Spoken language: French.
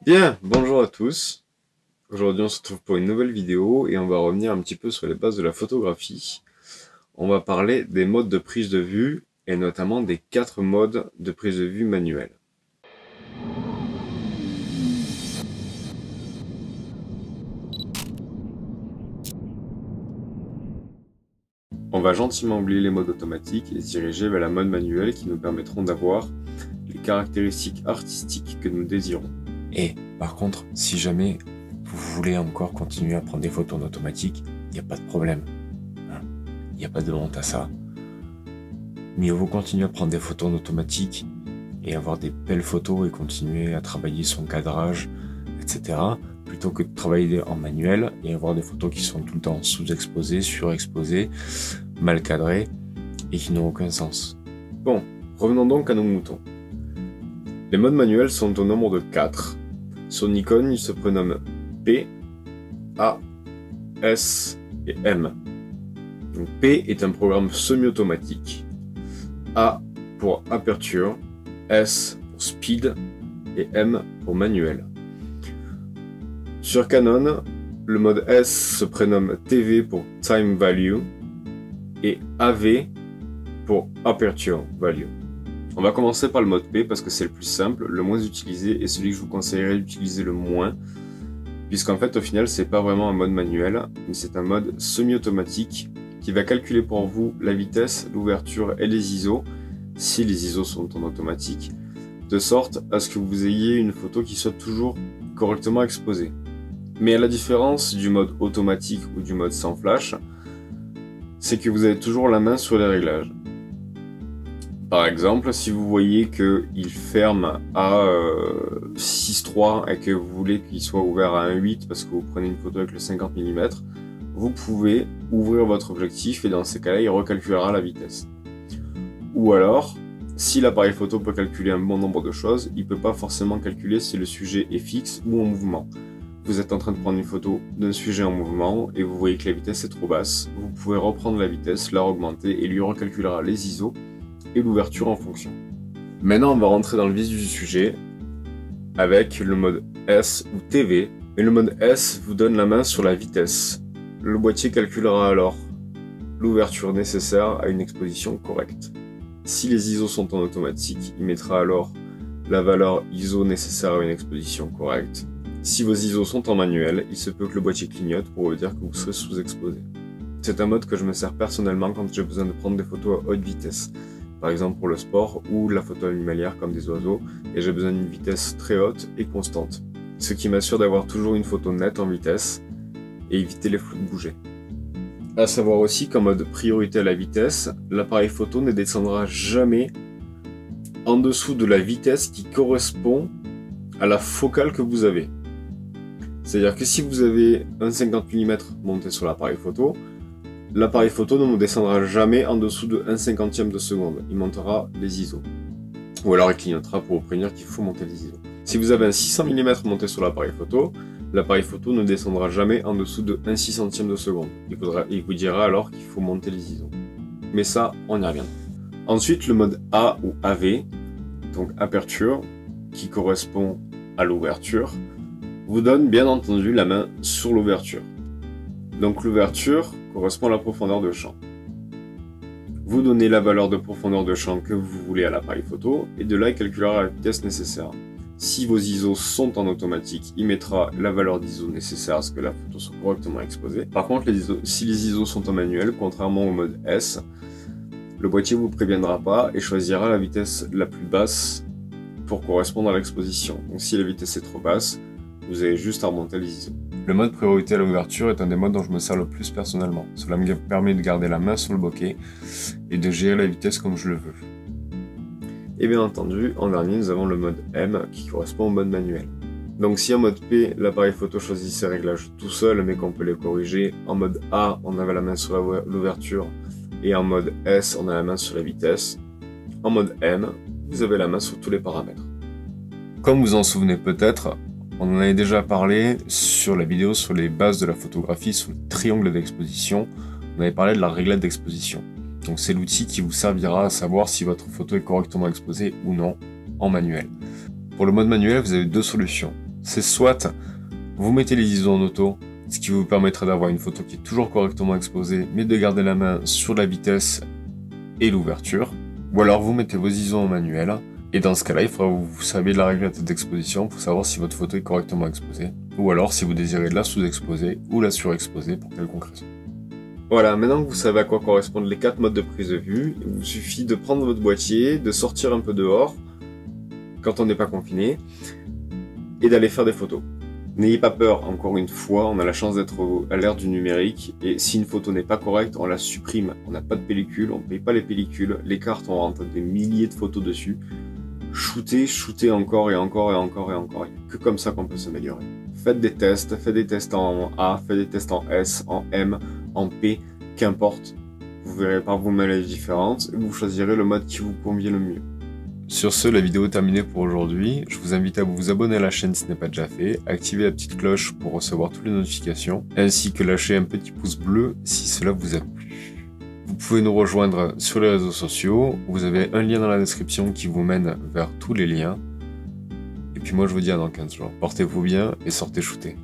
Bien, bonjour à tous. Aujourd'hui on se retrouve pour une nouvelle vidéo et on va revenir un petit peu sur les bases de la photographie. On va parler des modes de prise de vue et notamment des 4 modes de prise de vue manuelle. On va gentiment oublier les modes automatiques et se diriger vers la mode manuelle qui nous permettront d'avoir les caractéristiques artistiques que nous désirons. Et par contre, si jamais vous voulez encore continuer à prendre des photos en automatique, il n'y a pas de problème. Il n'y a pas de honte à ça. Mais vous continuez à prendre des photos en automatique et avoir des belles photos et continuer à travailler son cadrage, etc. Plutôt que de travailler en manuel et avoir des photos qui sont tout le temps sous-exposées, surexposées, mal cadrées et qui n'ont aucun sens. Bon, revenons donc à nos moutons. Les modes manuels sont au nombre de 4. Son icône, il se prénomme P, A, S et M. Donc P est un programme semi-automatique, A pour aperture, S pour speed et M pour manuel. Sur Canon, le mode S se prénomme TV pour time value et AV pour aperture value. On va commencer par le mode P parce que c'est le plus simple, le moins utilisé et celui que je vous conseillerais d'utiliser le moins, puisqu'en fait au final c'est pas vraiment un mode manuel, mais c'est un mode semi-automatique qui va calculer pour vous la vitesse, l'ouverture et les ISO, si les ISO sont en automatique, de sorte à ce que vous ayez une photo qui soit toujours correctement exposée. Mais à la différence du mode automatique ou du mode sans flash, c'est que vous avez toujours la main sur les réglages. Par exemple, si vous voyez qu'il ferme à 6.3 et que vous voulez qu'il soit ouvert à 1.8 parce que vous prenez une photo avec le 50 mm, vous pouvez ouvrir votre objectif et dans ces cas-là, il recalculera la vitesse. Ou alors, si l'appareil photo peut calculer un bon nombre de choses, il ne peut pas forcément calculer si le sujet est fixe ou en mouvement. Vous êtes en train de prendre une photo d'un sujet en mouvement et vous voyez que la vitesse est trop basse, vous pouvez reprendre la vitesse, la augmenter et lui recalculera les ISO et l'ouverture en fonction. Maintenant, on va rentrer dans le vif du sujet avec le mode S ou TV. Et le mode S vous donne la main sur la vitesse. Le boîtier calculera alors l'ouverture nécessaire à une exposition correcte. Si les ISO sont en automatique, il mettra alors la valeur ISO nécessaire à une exposition correcte. Si vos ISO sont en manuel, il se peut que le boîtier clignote pour vous dire que vous serez sous-exposé. C'est un mode que je me sers personnellement quand j'ai besoin de prendre des photos à haute vitesse. Par exemple pour le sport ou la photo animalière comme des oiseaux, et j'ai besoin d'une vitesse très haute et constante. Ce qui m'assure d'avoir toujours une photo nette en vitesse et éviter les flous de bouger. A savoir aussi qu'en mode priorité à la vitesse, l'appareil photo ne descendra jamais en dessous de la vitesse qui correspond à la focale que vous avez. C'est-à-dire que si vous avez un 50 mm monté sur l'appareil photo ne descendra jamais en dessous de 1/50e de seconde. Il montera les ISO. Ou alors il clignotera pour vous prévenir qu'il faut monter les ISO. Si vous avez un 600 mm monté sur l'appareil photo ne descendra jamais en dessous de 1/600e de seconde. Il vous dira alors qu'il faut monter les ISO. Mais ça, on y revient. Ensuite, le mode A ou AV, donc aperture, qui correspond à l'ouverture, vous donne bien entendu la main sur l'ouverture. Donc l'ouverture correspond à la profondeur de champ. Vous donnez la valeur de profondeur de champ que vous voulez à l'appareil photo et de là il calculera la vitesse nécessaire. Si vos ISO sont en automatique, il mettra la valeur d'ISO nécessaire à ce que la photo soit correctement exposée. Par contre, si les ISO sont en manuel, contrairement au mode S, le boîtier vous préviendra pas et choisira la vitesse la plus basse pour correspondre à l'exposition. Donc si la vitesse est trop basse, vous avez juste à remonter les ISO. Le mode priorité à l'ouverture est un des modes dont je me sers le plus personnellement. Cela me permet de garder la main sur le bokeh et de gérer la vitesse comme je le veux. Et bien entendu, en dernier, nous avons le mode M qui correspond au mode manuel. Donc si en mode P, l'appareil photo choisit ses réglages tout seul mais qu'on peut les corriger, en mode A, on avait la main sur l'ouverture et en mode S, on a la main sur la vitesse. En mode M, vous avez la main sur tous les paramètres. Comme vous en souvenez peut-être, on en avait déjà parlé sur la vidéo sur les bases de la photographie, sur le triangle d'exposition. On avait parlé de la réglette d'exposition. Donc c'est l'outil qui vous servira à savoir si votre photo est correctement exposée ou non en manuel. Pour le mode manuel, vous avez deux solutions. C'est soit vous mettez les ISO en auto, ce qui vous permettra d'avoir une photo qui est toujours correctement exposée, mais de garder la main sur la vitesse et l'ouverture, ou alors vous mettez vos ISO en manuel, et dans ce cas-là, il faudra que vous saviez la réglette d'exposition pour savoir si votre photo est correctement exposée, ou alors si vous désirez la sous-exposer ou la surexposer pour quelconque raison. Voilà, maintenant que vous savez à quoi correspondent les 4 modes de prise de vue, il vous suffit de prendre votre boîtier, de sortir un peu dehors, quand on n'est pas confiné, et d'aller faire des photos. N'ayez pas peur, encore une fois, on a la chance d'être à l'ère du numérique, et si une photo n'est pas correcte, on la supprime. On n'a pas de pellicule, on ne paye pas les pellicules, les cartes, on rentre des milliers de photos dessus. Shootez encore et encore et encore et encore. Il n'y a que comme ça qu'on peut s'améliorer. Faites des tests en A, faites des tests en S, en M, en P, qu'importe. Vous verrez par vous-même les différences, et vous choisirez le mode qui vous convient le mieux. Sur ce, la vidéo est terminée pour aujourd'hui. Je vous invite à vous abonner à la chaîne si ce n'est pas déjà fait, activer la petite cloche pour recevoir toutes les notifications, ainsi que lâcher un petit pouce bleu si cela vous a plu. Vous pouvez nous rejoindre sur les réseaux sociaux, vous avez un lien dans la description qui vous mène vers tous les liens. Et puis moi je vous dis à dans 15 jours. Portez-vous bien et sortez shooter.